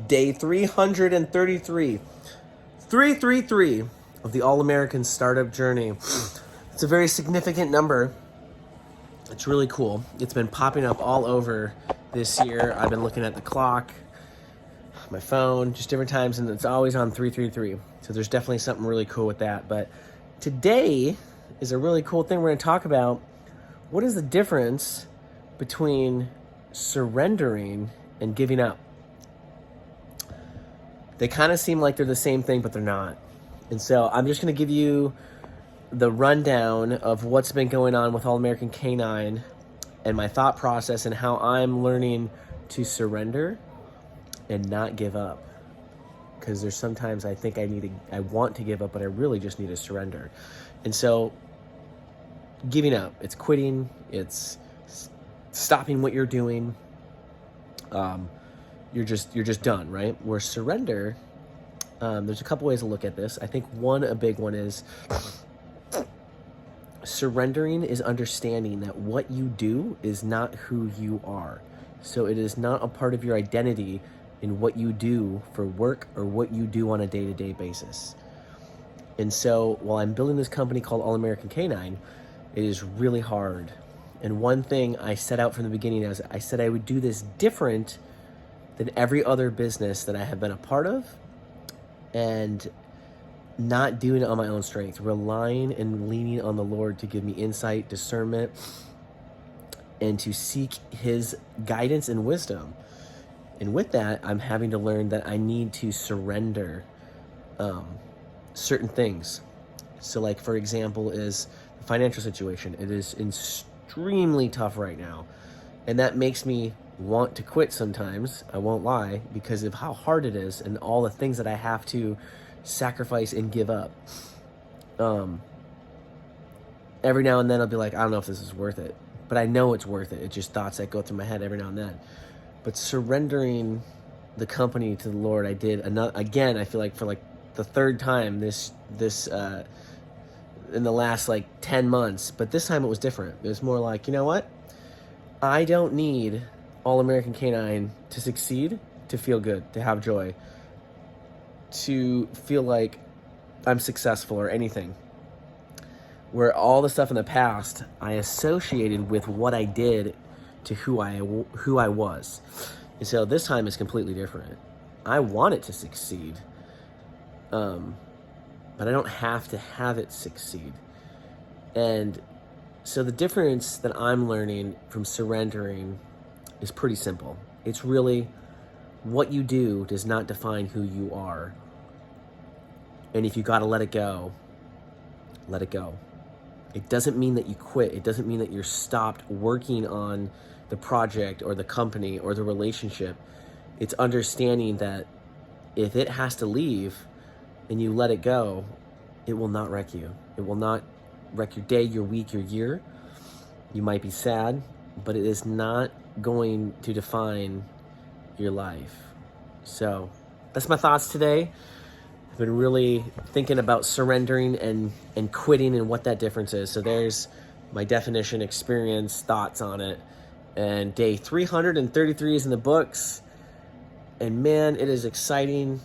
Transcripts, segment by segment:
Day 333. 333 of the All-American Startup Journey. It's a very significant number. It's really cool. It's been popping up all over this year. I've been looking at the clock, my phone, just different times, and it's always on 333. So there's definitely something really cool with that. But today is a really cool thing. We're going to talk about what is the difference between surrendering and giving up. They kind of seem like they're the same thing, but they're not. And so I'm just going to give you the rundown of what's been going on with All-American Canine and my thought process and how I'm learning to surrender and not give up. Because there's sometimes I think I want to give up, but I really just need to surrender. And so giving up, it's quitting, it's stopping what you're doing. You're just done, right? Where surrender, there's a couple ways to look at this. I think a big one is surrendering is understanding that what you do is not who you are. So it is not a part of your identity in what you do for work or what you do on a day-to-day basis. And so while I'm building this company called All-American Canine, it is really hard. And one thing I set out from the beginning is I said I would do this different than every other business that I have been a part of, and not doing it on my own strength, relying and leaning on the Lord to give me insight, discernment, and to seek His guidance and wisdom. And with that, I'm having to learn that I need to surrender certain things. So like, for example, is the financial situation. It is extremely tough right now. And that makes me want to quit sometimes, I won't lie, because of how hard it is and all the things that I have to sacrifice and give up. Every now and then I'll be like, I don't know if this is worth it, but I know it's worth it. It's just thoughts that go through my head every now and then. But surrendering the company to the Lord, I did again. I feel like for like the third time this in the last like 10 months, but this time it was different. It was more like, you know what? I don't need All-American Canine to succeed, to feel good, to have joy, to feel like I'm successful or anything. Where all the stuff in the past I associated with what I did to who I was. And so this time is completely different. I want it to succeed, but I don't have to have it succeed. And so the difference that I'm learning from surrendering is pretty simple. It's really what you do does not define who you are. And if you got to let it go, let it go. It doesn't mean that you quit. It doesn't mean that you're stopped working on the project or the company or the relationship. It's understanding that if it has to leave and you let it go, it will not wreck you. It will not wreck your day, your week, your year. You might be sad, but it is not going to define your life. So that's my thoughts today. I've been really thinking about surrendering and quitting and what that difference is. So there's my definition, experience, thoughts on it. And day 333 is in the books. And man, it is exciting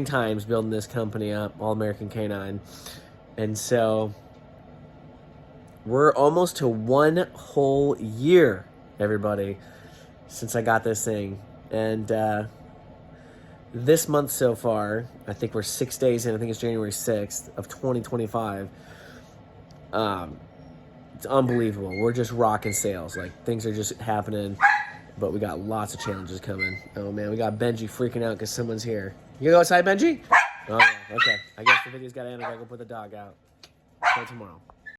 times building this company up, All-American Canine. And so we're almost to 1 whole year, everybody, since I got this thing. And this month so far, I think we're 6 days in. I think it's January 6th of 2025. It's unbelievable. We're just rocking sales. Like, things are just happening, but we got lots of challenges coming. Oh, man, we got Benji freaking out because someone's here. You gonna go outside, Benji? Oh, yeah, okay. I guess the video's got to end. I gotta go put the dog out. Till tomorrow.